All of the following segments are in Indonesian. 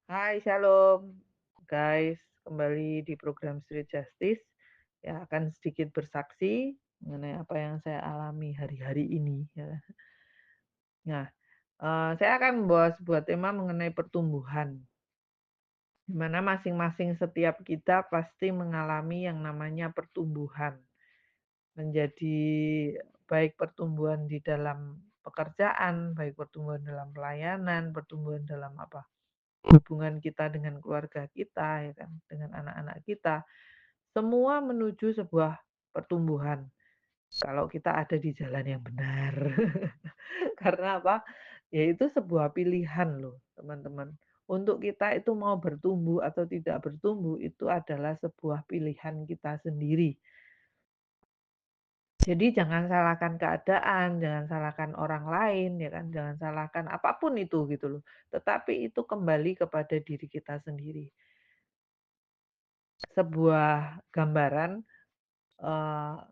Hai, shalom guys, kembali di program Street Justice. Ya, akan sedikit bersaksi mengenai apa yang saya alami hari-hari ini ya. Nah, saya akan membawa sebuah tema mengenai pertumbuhan, di mana masing-masing setiap kita pasti mengalami yang namanya pertumbuhan. Menjadi baik pertumbuhan di dalam pekerjaan, baik pertumbuhan dalam pelayanan, pertumbuhan dalam apa? Hubungan kita dengan keluarga kita ya kan, dengan anak-anak kita, semua menuju sebuah pertumbuhan kalau kita ada di jalan yang benar. Karena apa? Ya itu sebuah pilihan loh, teman-teman. Untuk kita itu mau bertumbuh atau tidak bertumbuh itu adalah sebuah pilihan kita sendiri. Jadi jangan salahkan keadaan, jangan salahkan orang lain ya kan, jangan salahkan apapun itu gitu loh. Tetapi itu kembali kepada diri kita sendiri. Sebuah gambaran,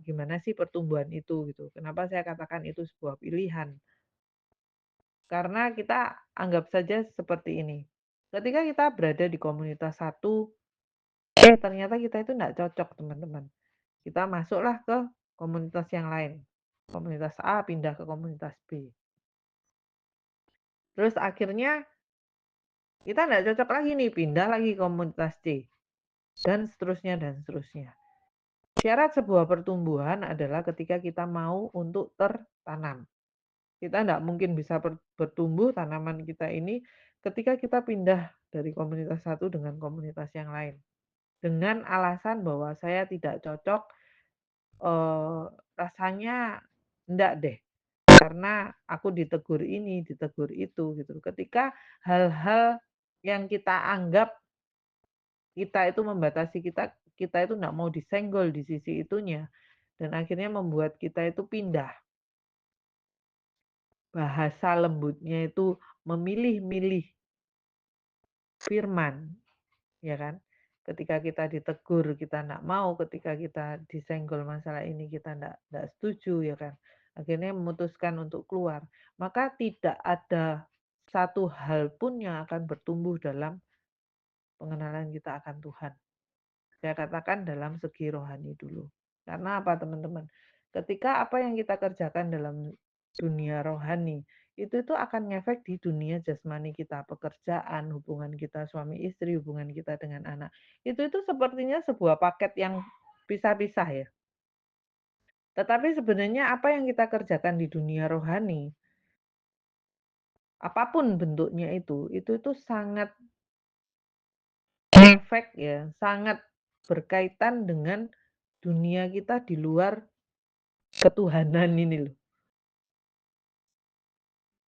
gimana sih pertumbuhan itu gitu. Kenapa saya katakan itu sebuah pilihan, karena kita anggap saja seperti ini, ketika kita berada di komunitas satu, ternyata kita itu nggak cocok teman-teman. Kita masuklah ke komunitas yang lain, komunitas A pindah ke komunitas B. Terus akhirnya kita nggak cocok lagi nih, pindah lagi ke komunitas C, dan seterusnya dan seterusnya. Syarat sebuah pertumbuhan adalah ketika kita mau untuk tertanam. Kita tidak mungkin bisa bertumbuh tanaman kita ini ketika kita pindah dari komunitas satu dengan komunitas yang lain. Dengan alasan bahwa saya tidak cocok, eee, rasanya enggak deh, karena aku ditegur ini, ditegur itu, gitu. Ketika hal-hal yang kita anggap kita itu membatasi kita, kita itu nggak mau disenggol di sisi itunya, dan akhirnya membuat kita itu pindah. Bahasa lembutnya itu memilih-milih firman, ya kan? Ketika kita ditegur kita nggak mau, ketika kita disenggol masalah ini kita nggak setuju, ya kan? Akhirnya memutuskan untuk keluar. Maka tidak ada satu hal pun yang akan bertumbuh dalam pengenalan kita akan Tuhan. Saya katakan dalam segi rohani dulu. Karena apa teman-teman? Ketika apa yang kita kerjakan dalam dunia rohani, itu akan ngefek di dunia jasmani kita, pekerjaan, hubungan kita suami istri, hubungan kita dengan anak. Itu sepertinya sebuah paket yang pisah-pisah ya. Tetapi sebenarnya apa yang kita kerjakan di dunia rohani, apapun bentuknya itu sangat efek ya, sangat berkaitan dengan dunia kita di luar ketuhanan ini loh.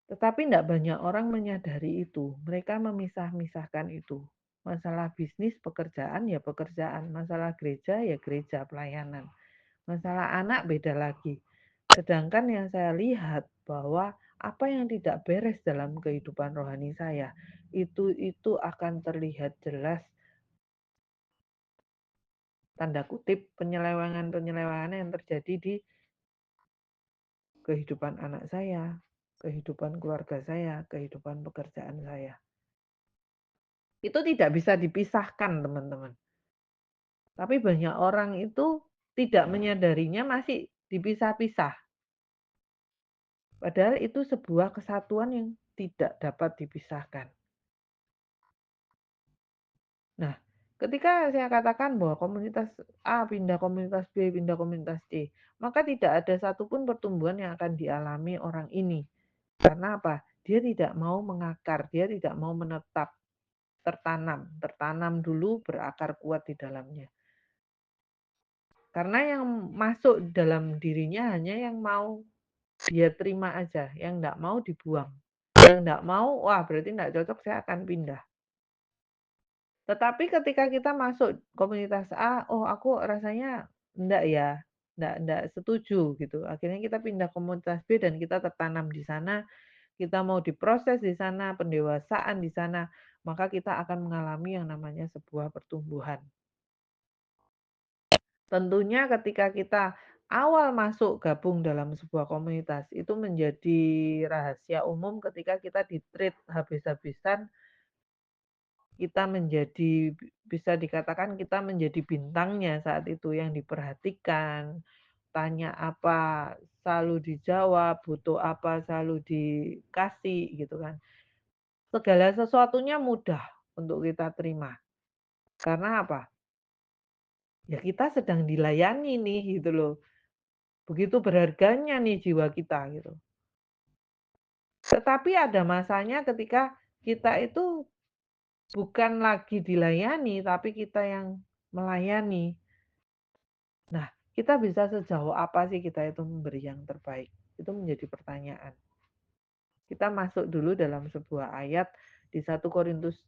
Tetapi tidak banyak orang menyadari itu. Mereka memisah-misahkan itu. Masalah bisnis, pekerjaan ya pekerjaan. Masalah gereja ya gereja, pelayanan. Masalah anak beda lagi. Sedangkan yang saya lihat bahwa apa yang tidak beres dalam kehidupan rohani saya, itu akan terlihat jelas tanda kutip penyelewengan-penyelewengan yang terjadi di kehidupan anak saya, kehidupan keluarga saya, kehidupan pekerjaan saya. Itu tidak bisa dipisahkan, teman-teman. Tapi banyak orang itu tidak menyadarinya masih dipisah-pisah. Padahal itu sebuah kesatuan yang tidak dapat dipisahkan. Nah, ketika saya katakan bahwa komunitas A pindah komunitas B, pindah komunitas C, maka tidak ada satupun pertumbuhan yang akan dialami orang ini. Karena apa? Dia tidak mau mengakar, dia tidak mau menetap, tertanam dulu berakar kuat di dalamnya. Karena yang masuk dalam dirinya hanya yang mau dia terima aja, yang enggak mau dibuang. Yang enggak mau, wah berarti enggak cocok, saya akan pindah. Tetapi ketika kita masuk komunitas A, oh aku rasanya enggak ya, enggak setuju gitu. Akhirnya kita pindah komunitas B dan kita tertanam di sana, kita mau diproses di sana, pendewasaan di sana, maka kita akan mengalami yang namanya sebuah pertumbuhan. Tentunya ketika kita awal masuk gabung dalam sebuah komunitas, itu menjadi rahasia umum ketika kita di-treat habis-habisan kita menjadi bisa dikatakan kita menjadi bintangnya saat itu yang diperhatikan, tanya apa selalu dijawab, butuh apa selalu dikasih gitu kan. Segala sesuatunya mudah untuk kita terima. Karena apa? Ya kita sedang dilayani nih gitu loh. Begitu berharganya nih jiwa kita gitu. Tetapi ada masanya ketika kita itu bukan lagi dilayani, tapi kita yang melayani. Nah, kita bisa sejauh apa sih kita itu memberi yang terbaik? Itu menjadi pertanyaan. Kita masuk dulu dalam sebuah ayat di 1 Korintus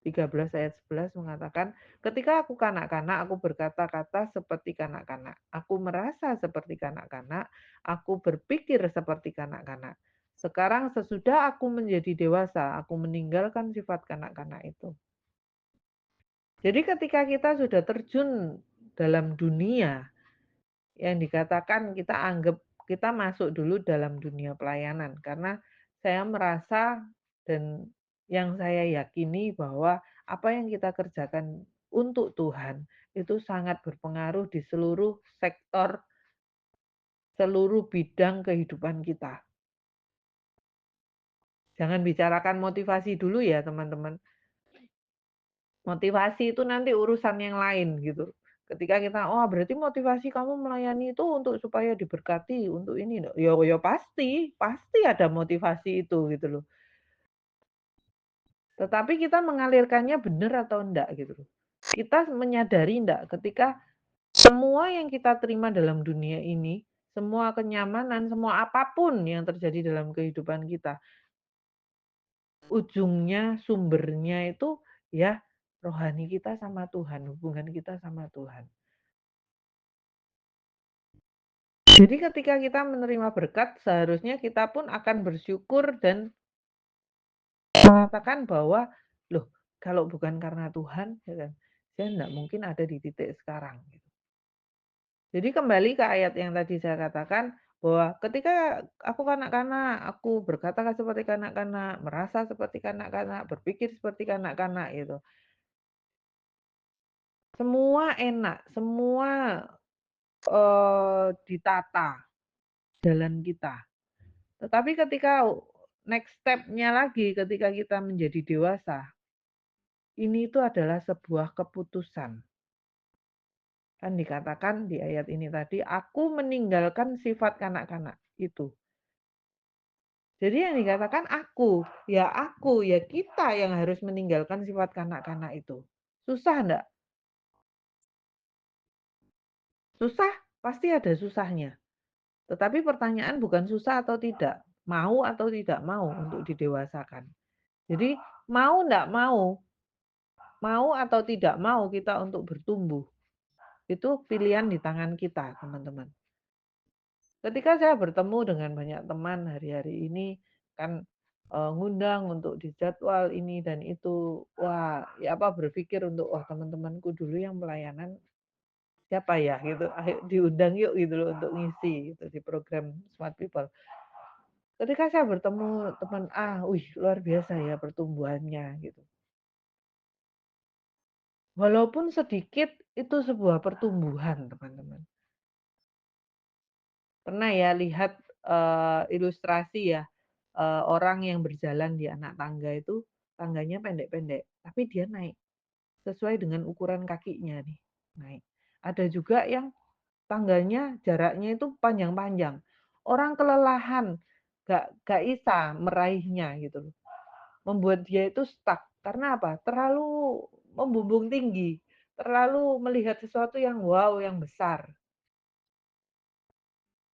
13 ayat 11 mengatakan, ketika aku kanak-kanak, aku berkata-kata seperti kanak-kanak. Aku merasa seperti kanak-kanak, aku berpikir seperti kanak-kanak. Sekarang sesudah aku menjadi dewasa, aku meninggalkan sifat kanak-kanak itu. Jadi ketika kita sudah terjun dalam dunia, yang dikatakan kita anggap kita masuk dulu dalam dunia pelayanan karena saya merasa dan yang saya yakini bahwa apa yang kita kerjakan untuk Tuhan itu sangat berpengaruh di seluruh sektor, seluruh bidang kehidupan kita. Jangan bicarakan motivasi dulu ya teman-teman. Motivasi itu nanti urusan yang lain gitu. Ketika kita, oh berarti motivasi kamu melayani itu untuk supaya diberkati, untuk ini. Ya pasti, pasti ada motivasi itu gitu loh. Tetapi kita mengalirkannya benar atau enggak gitu loh. Kita menyadari enggak ketika semua yang kita terima dalam dunia ini, semua kenyamanan, semua apapun yang terjadi dalam kehidupan kita, ujungnya, sumbernya itu ya rohani kita sama Tuhan, hubungan kita sama Tuhan. Jadi ketika kita menerima berkat, seharusnya kita pun akan bersyukur dan mengatakan bahwa, loh kalau bukan karena Tuhan, ya kan, saya enggak mungkin ada di titik sekarang. Gitu. Jadi kembali ke ayat yang tadi saya katakan, bahwa ketika aku kanak-kanak, aku berkata seperti kanak-kanak, merasa seperti kanak-kanak, berpikir seperti kanak-kanak gitu. Semua enak, semua ditata jalan kita. Tetapi ketika next step-nya lagi ketika kita menjadi dewasa, ini itu adalah sebuah keputusan. Kan dikatakan di ayat ini tadi, aku meninggalkan sifat kanak-kanak itu. Jadi yang dikatakan aku, ya kita yang harus meninggalkan sifat kanak-kanak itu. Susah enggak? Susah, pasti ada susahnya. Tetapi pertanyaan bukan susah atau tidak, mau atau tidak mau untuk didewasakan. Jadi mau enggak mau atau tidak mau kita untuk bertumbuh, itu pilihan di tangan kita, teman-teman. Ketika saya bertemu dengan banyak teman hari-hari ini, kan ngundang untuk dijadwal ini dan itu, wah, ya apa berpikir untuk, oh teman-temanku dulu yang pelayanan siapa ya gitu, ayo diundang yuk gitu loh untuk ngisi gitu di program Smart People. Ketika saya bertemu teman A, wih luar biasa ya pertumbuhannya gitu. Walaupun sedikit, itu sebuah pertumbuhan, teman-teman. Pernah ya lihat, ilustrasi ya, orang yang berjalan di anak tangga itu, tangganya pendek-pendek, tapi dia naik, sesuai dengan ukuran kakinya nih, naik. Ada juga yang tangganya jaraknya itu panjang-panjang, orang kelelahan, nggak bisa meraihnya gitu loh, membuat dia itu stuck. Karena apa? Terlalu membumbung tinggi, terlalu melihat sesuatu yang wow, yang besar.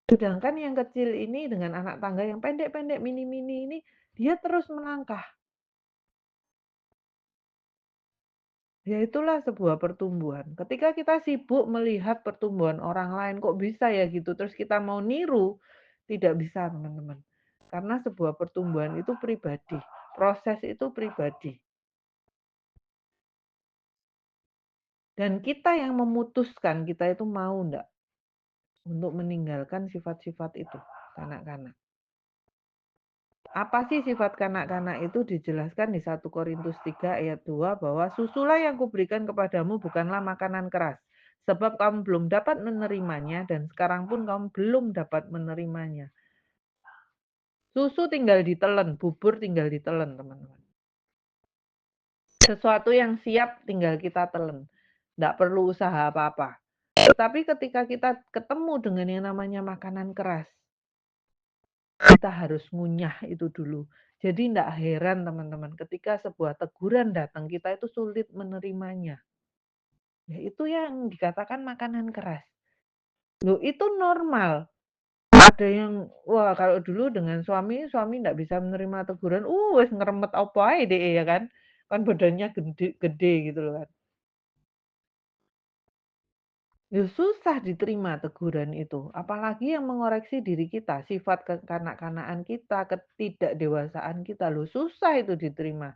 Sedangkan yang kecil ini dengan anak tangga yang pendek-pendek, mini-mini ini, dia terus melangkah. Ya itulah sebuah pertumbuhan. Ketika kita sibuk melihat pertumbuhan orang lain, kok bisa ya gitu, terus kita mau niru, tidak bisa teman-teman. Karena sebuah pertumbuhan itu pribadi, proses itu pribadi. Dan kita yang memutuskan kita itu mau enggak untuk meninggalkan sifat-sifat itu, kanak-kanak. Apa sih sifat kanak-kanak itu dijelaskan di 1 Korintus 3 ayat 2 bahwa susulah yang kuberikan kepadamu bukanlah makanan keras. Sebab kamu belum dapat menerimanya dan sekarang pun kamu belum dapat menerimanya. Susu tinggal ditelen, bubur tinggal ditelen, teman-teman. Sesuatu yang siap tinggal kita telen. Nggak perlu usaha apa-apa. Tetapi ketika kita ketemu dengan yang namanya makanan keras, kita harus ngunyah itu dulu. Jadi nggak heran teman-teman ketika sebuah teguran datang kita itu sulit menerimanya. Ya itu yang dikatakan makanan keras. Loh itu normal. Ada yang wah kalau dulu dengan suami nggak bisa menerima teguran, wes ngeremet apa ae deh ya kan. Kan badannya gede, gede gitu loh kan. Ya susah diterima teguran itu, apalagi yang mengoreksi diri kita, sifat kekanak-kanakan kita, ketidakdewasaan kita, loh susah itu diterima.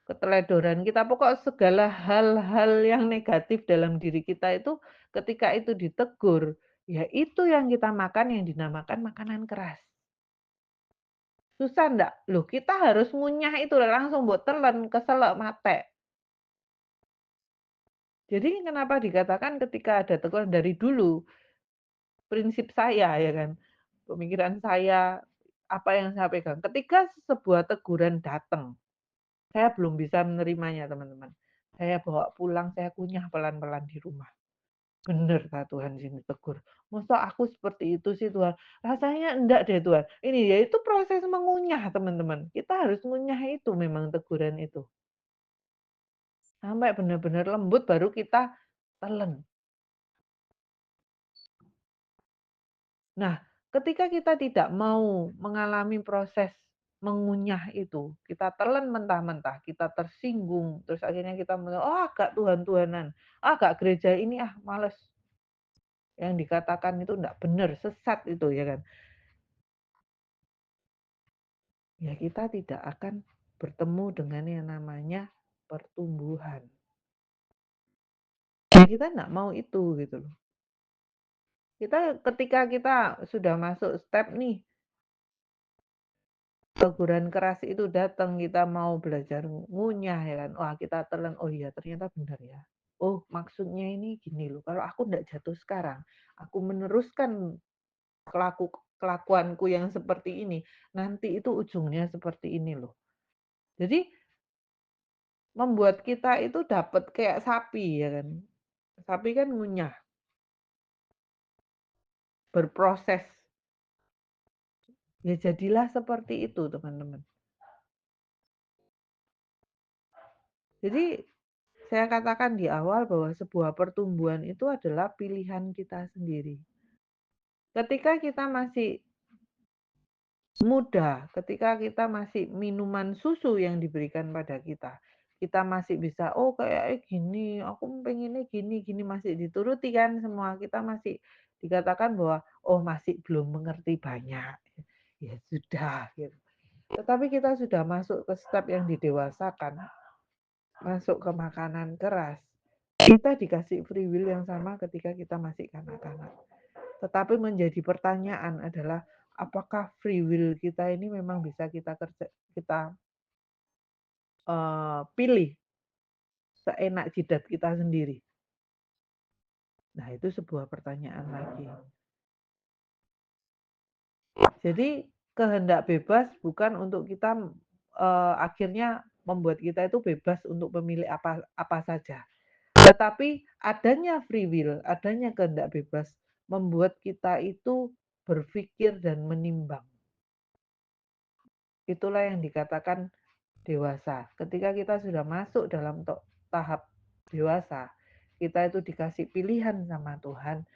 Keteledoran kita, pokok segala hal-hal yang negatif dalam diri kita itu ketika itu ditegur, ya itu yang kita makan yang dinamakan makanan keras. Susah ndak? Loh kita harus ngunyah itu langsung mbok telen, keselak mate. Jadi kenapa dikatakan ketika ada teguran dari dulu, prinsip saya ya kan, pemikiran saya, apa yang saya pegang. Ketika sebuah teguran datang, saya belum bisa menerimanya teman-teman. Saya bawa pulang, saya kunyah pelan-pelan di rumah. Bener kata Tuhan sini tegur. Masa aku seperti itu sih Tuhan? Rasanya enggak deh Tuhan. Ini ya itu proses mengunyah teman-teman. Kita harus ngunyah itu memang teguran itu. Sampai benar-benar lembut baru kita telen. Nah, ketika kita tidak mau mengalami proses mengunyah itu, kita telan mentah-mentah, kita tersinggung, terus akhirnya kita oh agak Tuhan-Tuhanan, agak gereja ini males. Yang dikatakan itu enggak benar, sesat itu ya kan. Ya kita tidak akan bertemu dengan yang namanya pertumbuhan. Ya kita enggak mau itu gitu loh. Ketika kita sudah masuk step nih, teguran keras itu datang, kita mau belajar ngunyah ya kan. Wah, kita telan, oh iya ternyata benar ya. Oh, maksudnya ini gini loh. Kalau aku enggak jatuh sekarang, aku meneruskan kelakuanku yang seperti ini, nanti itu ujungnya seperti ini loh. Jadi membuat kita itu dapat kayak sapi ya kan. Sapi kan ngunyah, berproses. Ya jadilah seperti itu, teman-teman. Jadi saya katakan di awal bahwa sebuah pertumbuhan itu adalah pilihan kita sendiri. Ketika kita masih muda, ketika kita masih minuman susu yang diberikan pada kita, kita masih bisa, oh kayak gini, aku pengennya gini, gini masih dituruti kan semua. Kita masih dikatakan bahwa oh masih belum mengerti banyak. Ya sudah gitu. Tetapi kita sudah masuk ke step yang didewasakan, masuk ke makanan keras. Kita dikasih free will yang sama ketika kita masih kanak-kanak. Tetapi menjadi pertanyaan adalah apakah free will kita ini memang bisa kita pilih seenak jidat kita sendiri. Nah, itu sebuah pertanyaan lagi. Jadi kehendak bebas bukan untuk kita akhirnya membuat kita itu bebas untuk memilih apa saja. Tetapi adanya free will, adanya kehendak bebas membuat kita itu berpikir dan menimbang. Itulah yang dikatakan dewasa. Ketika kita sudah masuk dalam tahap dewasa, kita itu dikasih pilihan sama Tuhan.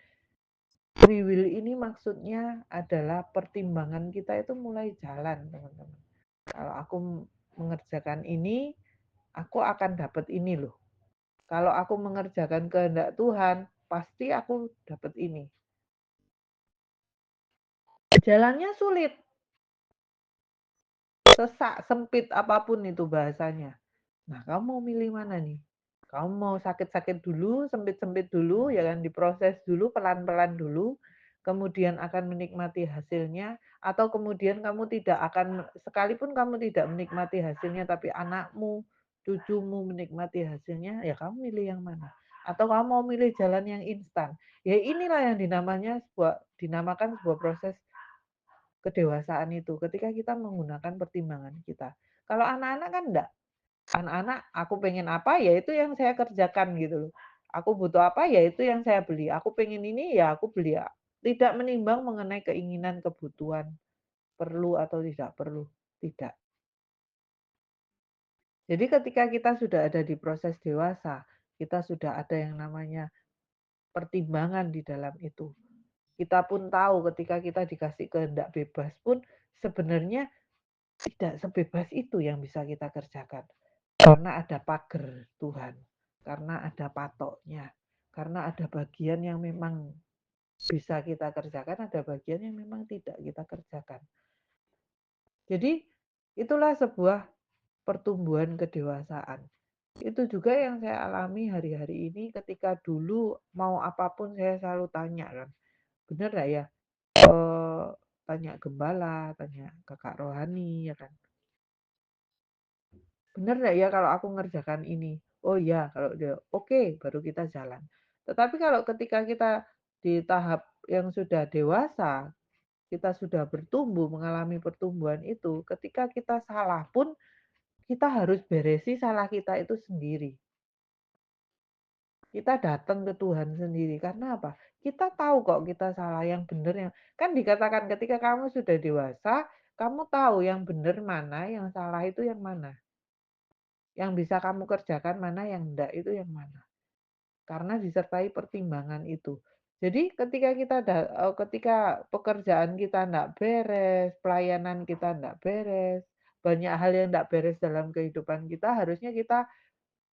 Free will ini maksudnya adalah pertimbangan kita itu mulai jalan, teman-teman. Kalau aku mengerjakan ini, aku akan dapat ini loh. Kalau aku mengerjakan kehendak Tuhan, pasti aku dapat ini. Jalannya sulit, sesak, sempit, apapun itu bahasanya. Nah, kamu mau milih mana nih? Kamu mau sakit-sakit dulu, sempit-sempit dulu, ya kan diproses dulu, pelan-pelan dulu. kemudian akan menikmati hasilnya, atau kemudian kamu tidak akan sekalipun kamu tidak menikmati hasilnya, tapi anakmu, cucumu menikmati hasilnya, ya kamu milih yang mana? Atau kamu mau milih jalan yang instan? Ya inilah yang dinamakan sebuah proses kedewasaan itu, ketika kita menggunakan pertimbangan kita. Kalau anak-anak kan enggak. Anak-anak, aku pengen apa, ya itu yang saya kerjakan gitu loh. Aku butuh apa, ya itu yang saya beli. Aku pengen ini, ya aku beli. Tidak menimbang mengenai keinginan, kebutuhan, perlu atau tidak perlu. Tidak. Jadi ketika kita sudah ada di proses dewasa, kita sudah ada yang namanya pertimbangan di dalam itu. Kita pun tahu ketika kita dikasih kehendak bebas pun sebenarnya tidak sebebas itu yang bisa kita kerjakan. Karena ada pagar Tuhan, karena ada patoknya, karena ada bagian yang memang bisa kita kerjakan, ada bagian yang memang tidak kita kerjakan. Jadi itulah sebuah pertumbuhan kedewasaan. Itu juga yang saya alami hari-hari ini ketika dulu mau apapun saya selalu tanya kan, bener nggak ya? Tanya gembala, tanya kakak rohani ya kan. Bener nggak ya kalau aku ngerjakan ini? Oh iya, kalau dia oke, baru kita jalan. Tetapi kalau ketika kita di tahap yang sudah dewasa, kita sudah bertumbuh, mengalami pertumbuhan itu, ketika kita salah pun kita harus beresi salah kita itu sendiri. Kita datang ke Tuhan sendiri. Karena apa? Kita tahu kok kita salah, yang benar yang kan dikatakan ketika kamu sudah dewasa, kamu tahu yang benar mana, yang salah itu yang mana. Yang bisa kamu kerjakan mana, yang enggak itu yang mana. Karena disertai pertimbangan itu. Jadi ketika pekerjaan kita enggak beres, pelayanan kita enggak beres, banyak hal yang enggak beres dalam kehidupan kita, harusnya kita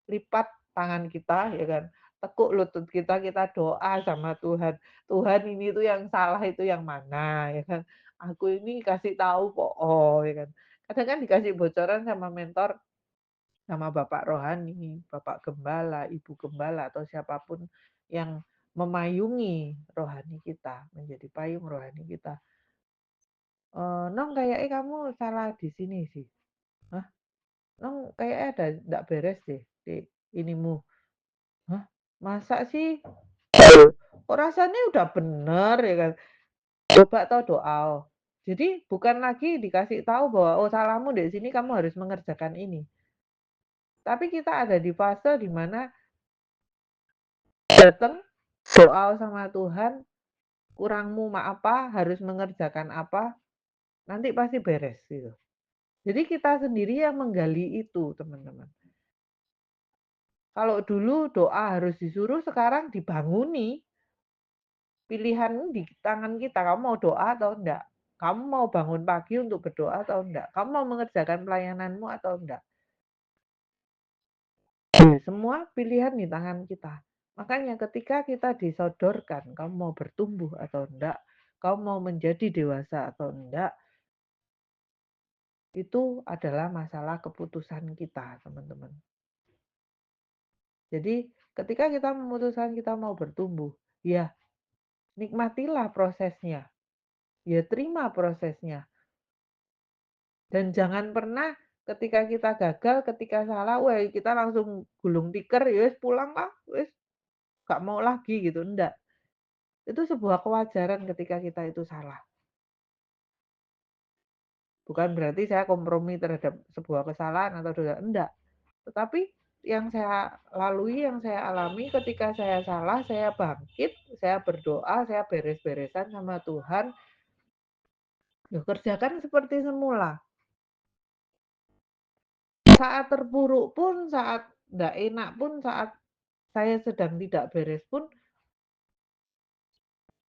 lipat tangan kita ya kan, tekuk lutut kita doa sama Tuhan. Tuhan ini tuh yang salah itu yang mana ya kan. Aku ini kasih tahu kok, oh ya kan. Kadang kan dikasih bocoran sama mentor, sama bapak rohani, bapak gembala, ibu gembala, atau siapapun yang memayungi rohani kita, menjadi payung rohani kita. "Nong kayaknya kamu salah di sini sih." "Hah? Nong kayaknya ada nggak beres deh di inimu." "Hah? Masa sih? Kok rasanya udah bener ya kan." Coba toh doa. Jadi bukan lagi dikasih tahu bahwa, "Oh salahmu di sini, kamu harus mengerjakan ini." Tapi kita ada di fase di mana datang, doa sama Tuhan, kurangmu apa, harus mengerjakan apa, nanti pasti beres gitu. Jadi kita sendiri yang menggali itu, teman-teman. Kalau dulu doa harus disuruh, sekarang dibanguni. Pilihan di tangan kita, kamu mau doa atau enggak? Kamu mau bangun pagi untuk berdoa atau enggak? Kamu mau mengerjakan pelayananmu atau enggak? Semua pilihan di tangan kita. Makanya ketika kita disodorkan, kamu mau bertumbuh atau enggak, kamu mau menjadi dewasa atau enggak, itu adalah masalah keputusan kita, teman-teman. Jadi ketika kita memutuskan kita mau bertumbuh, ya nikmatilah prosesnya, ya terima prosesnya. Dan jangan pernah ketika kita gagal, ketika salah, wah kita langsung gulung tikar, ya wis pulang lah, wis gak mau lagi gitu, enggak. Itu sebuah kewajaran ketika kita itu salah. Bukan berarti saya kompromi terhadap sebuah kesalahan atau dosa, enggak. Tetapi yang saya lalui, yang saya alami ketika saya salah, saya bangkit, saya berdoa, saya beres-beresan sama Tuhan, ya kerjakan seperti semula. Saat terpuruk pun, saat enggak enak pun, saat saya sedang tidak beres pun,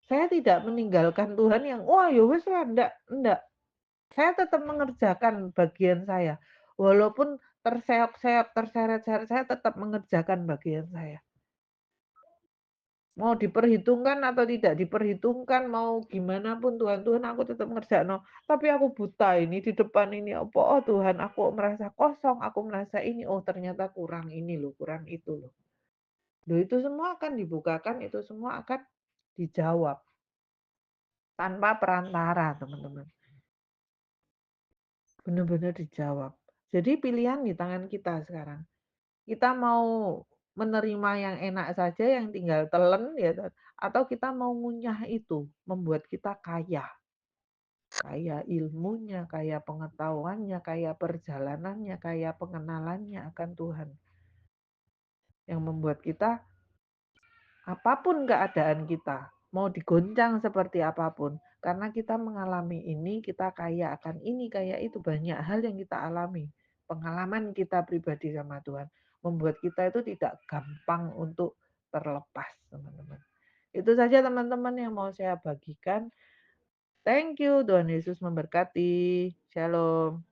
saya tidak meninggalkan Tuhan yang, wah ya wis lah, enggak. Saya tetap mengerjakan bagian saya. Walaupun terseok-seok, terseret-seret, saya tetap mengerjakan bagian saya. Mau diperhitungkan atau tidak diperhitungkan, mau gimana pun Tuhan, Tuhan aku tetap ngerjakno. Tapi aku buta ini di depan ini, apa oh Tuhan, aku merasa kosong, aku merasa ini, oh ternyata kurang ini loh, kurang itu loh. Loh itu semua akan dibukakan, itu semua akan dijawab. tanpa perantara, teman-teman. Benar-benar dijawab. Jadi pilihan di tangan kita sekarang. Kita mau menerima yang enak saja, yang tinggal telen ya atau kita mau ngunyah itu, membuat kita kaya. Kaya ilmunya, kaya pengetahuannya, kaya perjalanannya, kaya pengenalannya akan Tuhan. Yang membuat kita apapun keadaan kita, mau digoncang seperti apapun, karena kita mengalami ini, kita kaya akan ini, kaya itu, banyak hal yang kita alami. Pengalaman kita pribadi sama Tuhan, membuat kita itu tidak gampang untuk terlepas, teman-teman. Itu saja teman-teman yang mau saya bagikan. Thank you, Tuhan Yesus memberkati. Shalom.